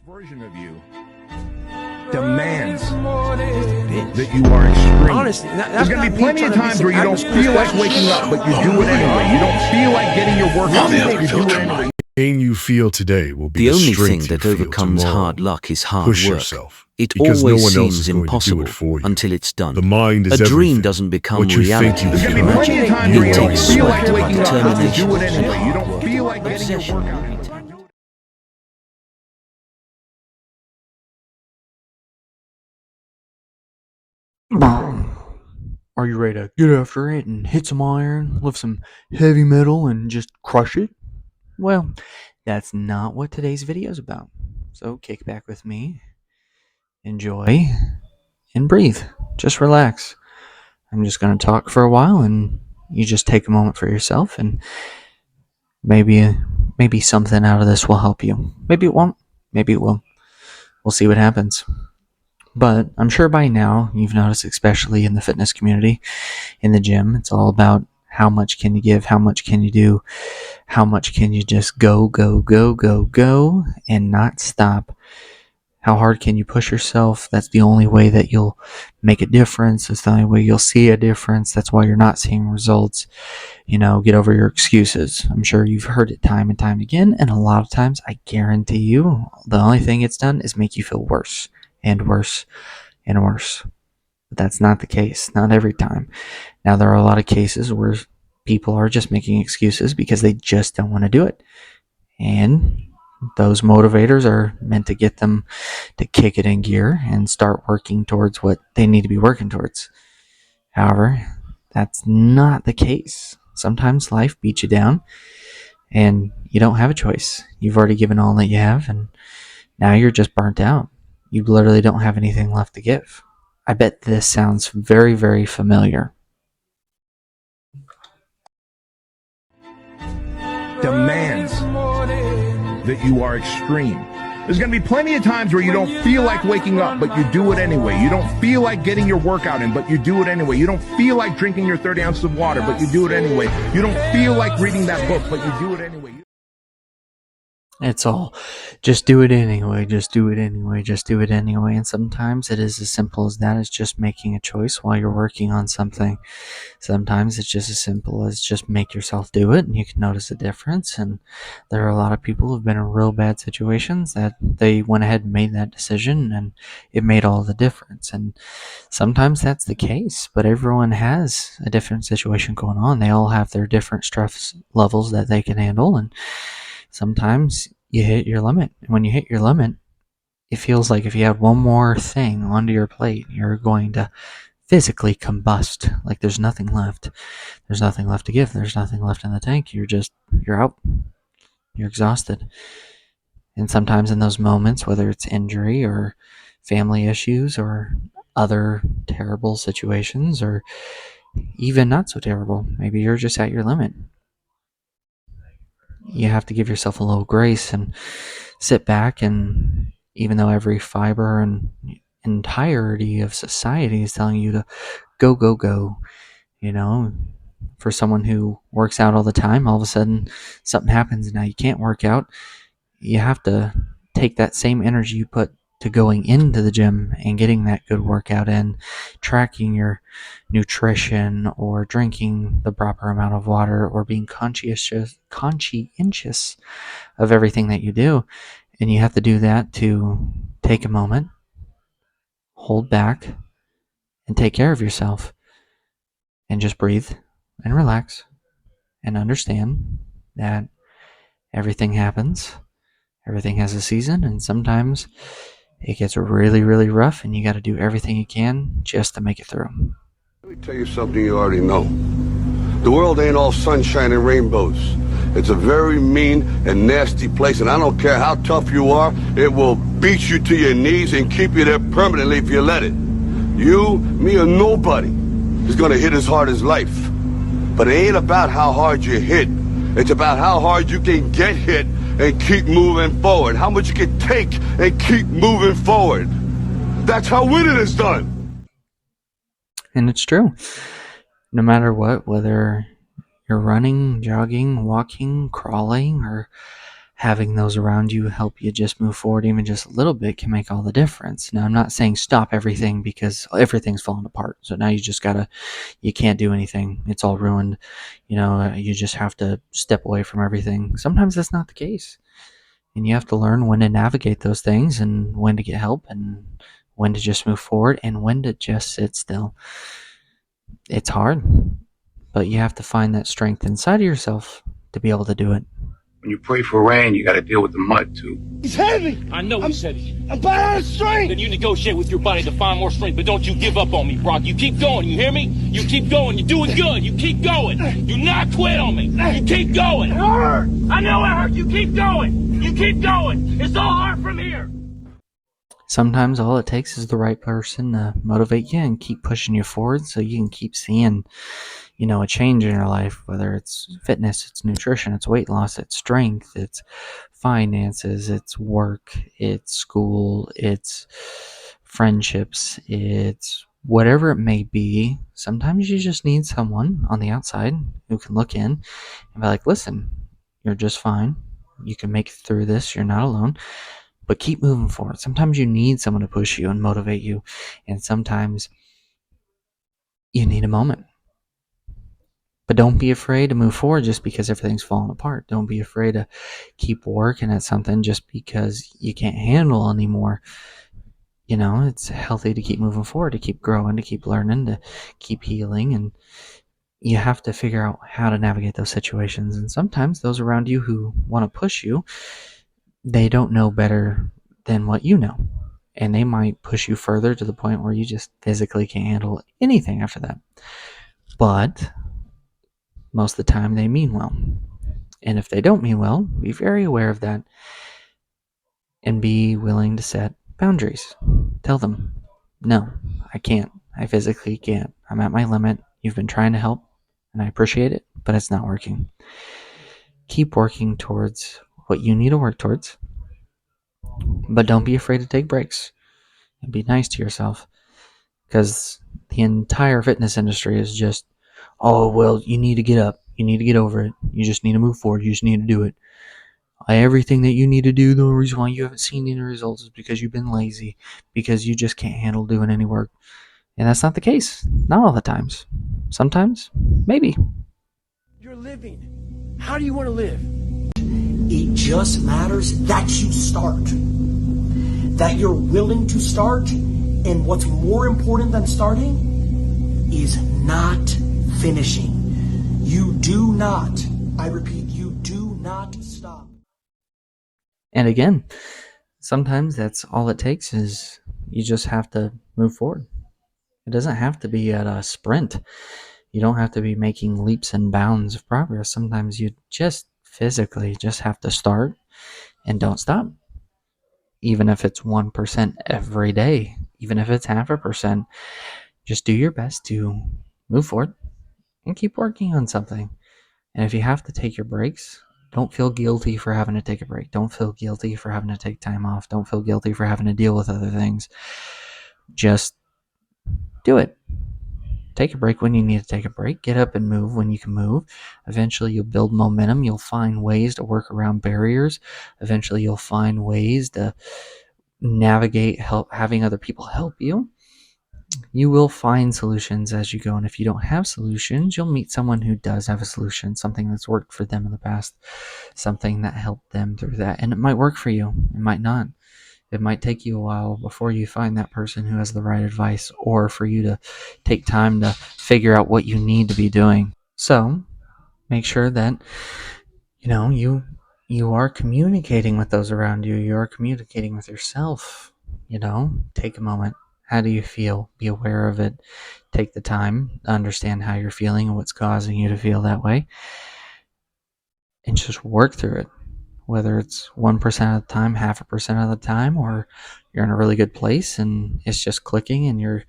version of you demands that you are extreme. Honestly, there's going to be plenty of times where you don't feel like waking up, but you do it anyway. You don't feel like getting your workout, but you do it anyway. The pain you feel today will be The only strength thing that you feel overcomes tomorrow. hard luck is hard Push work. yourself, It because no always one else seems is going to do impossible it for you. until it's done. The mind is A dream everything. doesn't become What you reality. think you There's going to be feel. plenty of times where you It don't takes feel sweat, like waking up, but you do it determination, anyway. You don't and feel like hard getting your work. workout. Are you ready to get after it and hit some iron, lift some heavy metal, and just crush it? Well, that's not what today's video is about. So kick back with me, enjoy, and breathe. Just relax. I'm just going to talk for a while, and you just take a moment for yourself, and maybe something out of this will help you. Maybe it won't. Maybe it will. We'll see what happens. But I'm sure by now you've noticed, especially in the fitness community, in the gym, it's all about how much can you give, how much can you do, how much can you just go, and not stop. How hard can you push yourself? That's the only way that you'll make a difference. That's the only way you'll see a difference. That's why you're not seeing results. Get over your excuses. I'm sure you've heard it time and time again, and a lot of times, I guarantee you, the only thing it's done is make you feel worse and worse and worse. But that's not the case. Not every time. Now, there are a lot of cases where people are just making excuses because they just don't want to do it. And those motivators are meant to get them to kick it in gear and start working towards what they need to be working towards. However, that's not the case. Sometimes life beats you down and you don't have a choice. You've already given all that you have, and now you're just burnt out. You literally don't have anything left to give. I bet this sounds very, very familiar. Demands that you are extreme. There's going to be plenty of times where you don't feel like waking up, but you do it anyway. You don't feel like getting your workout in, but you do it anyway. You don't feel like drinking your 30 ounces of water, but you do it anyway. You don't feel like reading that book, but you do it anyway. It's all, just do it anyway, just do it anyway, just do it anyway. And sometimes it is as simple as that. It's just making a choice while you're working on something. Sometimes it's just as simple as just make yourself do it, and you can notice a difference. And there are a lot of people who've been in real bad situations that they went ahead and made that decision, and it made all the difference. And sometimes that's the case, but everyone has a different situation going on. They all have their different stress levels that they can handle, and sometimes you hit your limit. And when you hit your limit, it feels like if you add one more thing onto your plate, you're going to physically combust. Like there's nothing left. There's nothing left to give. There's nothing left in the tank. You're out. You're exhausted. And sometimes in those moments, whether it's injury or family issues or other terrible situations, or even not so terrible, maybe you're just at your limit. You have to give yourself a little grace and sit back, and even though every fiber and entirety of society is telling you to go, for someone who works out all the time, all of a sudden something happens and now you can't work out. You have to take that same energy you put to going into the gym and getting that good workout in, tracking your nutrition or drinking the proper amount of water or being conscientious of everything that you do. And you have to do that to take a moment, hold back, and take care of yourself, and just breathe and relax and understand that everything happens. Everything has a season, and sometimes it gets really, really rough, and you got to do everything you can just to make it through. Let me tell you something you already know. The world ain't all sunshine and rainbows. It's a very mean and nasty place, and I don't care how tough you are, it will beat you to your knees and keep you there permanently if you let it. You, me, or nobody is gonna hit as hard as life. But it ain't about how hard you hit. It's about how hard you can get hit and keep moving forward. How much you can take and keep moving forward. That's how winning is done. And it's true. No matter what, whether you're running, jogging, walking, crawling, or having those around you help you just move forward even just a little bit can make all the difference. Now, I'm not saying stop everything because everything's falling apart. So now you can't do anything. It's all ruined. You just have to step away from everything. Sometimes that's not the case. And you have to learn when to navigate those things and when to get help and when to just move forward and when to just sit still. It's hard, but you have to find that strength inside of yourself to be able to do it. When you pray for rain, you got to deal with the mud too. He's heavy. I know he's heavy. I'm out of strength. Then you negotiate with your body to find more strength, but don't you give up on me, Brock. You keep going, you hear me? You keep going, you're doing good. You keep going. Do not quit on me. You keep going. It hurt. I know it hurt. You keep going. You keep going. It's all hard from here. Sometimes all it takes is the right person to motivate you and keep pushing you forward so you can keep seeing, a change in your life, whether it's fitness, it's nutrition, it's weight loss, it's strength, it's finances, it's work, it's school, it's friendships, it's whatever it may be. Sometimes you just need someone on the outside who can look in and be like, listen, you're just fine. You can make it through this. You're not alone. But keep moving forward. Sometimes you need someone to push you and motivate you. And sometimes you need a moment. But don't be afraid to move forward just because everything's falling apart. Don't be afraid to keep working at something just because you can't handle anymore. It's healthy to keep moving forward, to keep growing, to keep learning, to keep healing. And you have to figure out how to navigate those situations. And sometimes those around you who want to push you, they don't know better than what you know. And they might push you further to the point where you just physically can't handle anything after that. But most of the time they mean well. And if they don't mean well, be very aware of that and be willing to set boundaries. Tell them, no, I can't. I physically can't. I'm at my limit. You've been trying to help and I appreciate it, but it's not working. Keep working towards what you need to work towards, but don't be afraid to take breaks and be nice to yourself, because the entire fitness industry is just, oh, well, you need to get up. You need to get over it. You just need to move forward. You just need to do it. Everything that you need to do, the reason why you haven't seen any results is because you've been lazy, because you just can't handle doing any work. And that's not the case. Not all the times. Sometimes, maybe. You're living. How do you want to live? It just matters that you start. That you're willing to start. And what's more important than starting is not finishing. You do not, I repeat, you do not stop. And again, sometimes that's all it takes is you just have to move forward. It doesn't have to be at a sprint. You don't have to be making leaps and bounds of progress. Sometimes you just physically just have to start and don't stop. Even if it's 1% every day, even if it's 0.5%, just do your best to move forward and keep working on something. And if you have to take your breaks, don't feel guilty for having to take a break. Don't feel guilty for having to take time off. Don't feel guilty for having to deal with other things. Just do it. Take a break when you need to take a break. Get up and move when you can move. Eventually, you'll build momentum. You'll find ways to work around barriers. Eventually, you'll find ways to navigate having other people help you. You will find solutions as you go. And if you don't have solutions, you'll meet someone who does have a solution, something that's worked for them in the past, something that helped them through that. And it might work for you. It might not. It might take you a while before you find that person who has the right advice, or for you to take time to figure out what you need to be doing. So make sure that, you are communicating with those around you. You are communicating with yourself. Take a moment. How do you feel? Be aware of it. Take the time to understand how you're feeling and what's causing you to feel that way. And just work through it. Whether it's 1% of the time, 0.5% of the time, or you're in a really good place and it's just clicking and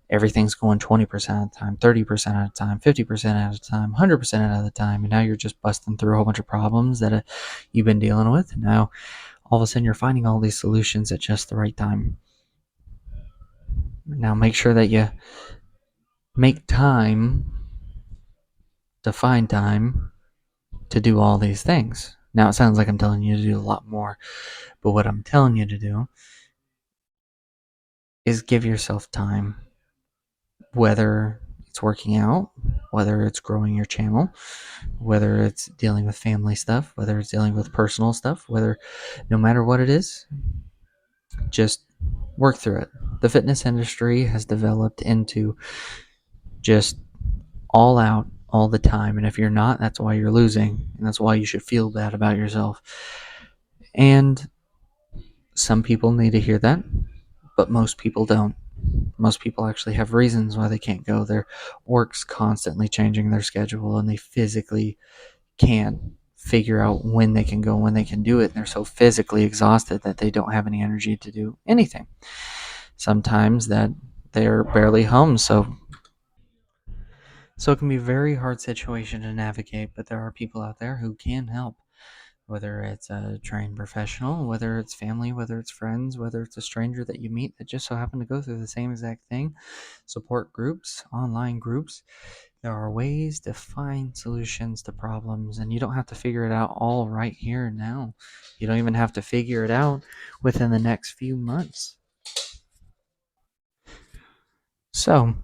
everything's going 20% of the time, 30% at a time, 50% at a time, 100% at a time, and now you're just busting through a whole bunch of problems that you've been dealing with. And now all of a sudden you're finding all these solutions at just the right time. Now make sure that you make time to find time to do all these things. Now, it sounds like I'm telling you to do a lot more, but what I'm telling you to do is give yourself time, whether it's working out, whether it's growing your channel, whether it's dealing with family stuff, whether it's dealing with personal stuff, no matter what it is, just work through it. The fitness industry has developed into just all out all the time, and if you're not, that's why you're losing, and that's why you should feel bad about yourself. And some people need to hear that, but most people don't. Most people actually have reasons why they can't go. Their work's constantly changing their schedule, and they physically can't figure out when they can go, when they can do it. And they're so physically exhausted that they don't have any energy to do anything. Sometimes that they're barely home, so it can be a very hard situation to navigate, but there are people out there who can help. Whether it's a trained professional, whether it's family, whether it's friends, whether it's a stranger that you meet that just so happen to go through the same exact thing, support groups, online groups. There are ways to find solutions to problems, and you don't have to figure it out all right here and now. You don't even have to figure it out within the next few months. So,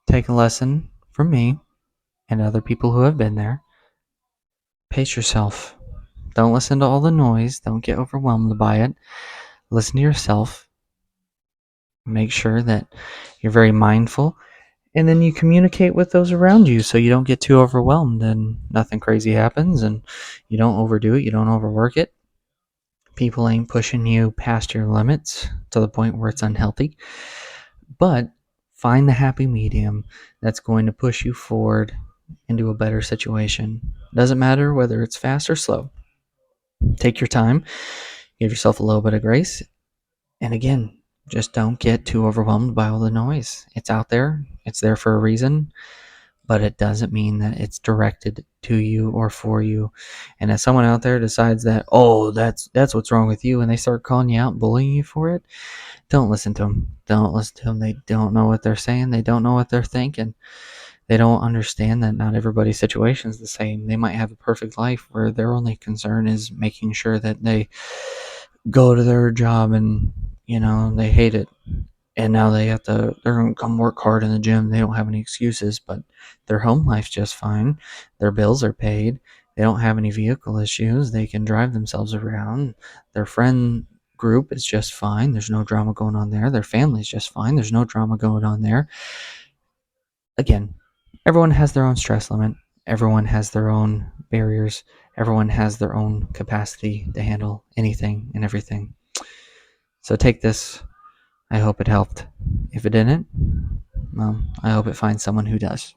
take a lesson from me and other people who have been there. Pace yourself. Don't listen to all the noise. Don't get overwhelmed by it. Listen to yourself. Make sure that you're very mindful. And then you communicate with those around you so you don't get too overwhelmed and nothing crazy happens and you don't overdo it. You don't overwork it. People ain't pushing you past your limits to the point where it's unhealthy. But find the happy medium that's going to push you forward into a better situation. Doesn't matter whether it's fast or slow. Take your time, give yourself a little bit of grace, and again, just don't get too overwhelmed by all the noise. It's out there, it's there for a reason, but it doesn't mean that it's directed to you or for you. And if someone out there decides that, oh, that's what's wrong with you, and they start calling you out and bullying you for it, don't listen to them. Don't listen to them. They don't know what they're saying. They don't know what they're thinking. They don't understand that not everybody's situation is the same. They might have a perfect life where their only concern is making sure that they go to their job and, they hate it. And now they're going to come work hard in the gym. They don't have any excuses, but their home life's just fine. Their bills are paid. They don't have any vehicle issues. They can drive themselves around. Their friend group is just fine. There's no drama going on there. Their family's just fine. There's no drama going on there. Again, everyone has their own stress limit. Everyone has their own barriers. Everyone has their own capacity to handle anything and everything. So take this. I hope it helped. If it didn't, well, I hope it finds someone who does.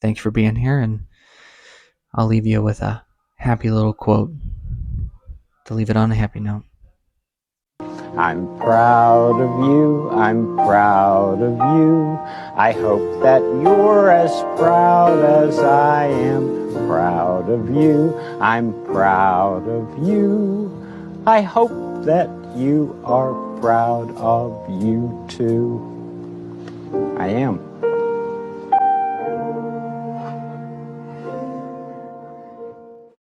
Thank you for being here, and I'll leave you with a happy little quote to leave it on a happy note. I'm proud of you, I'm proud of you. I hope that you're as proud as I am proud of you. I'm proud of you. I hope that you are proud of you too. I am.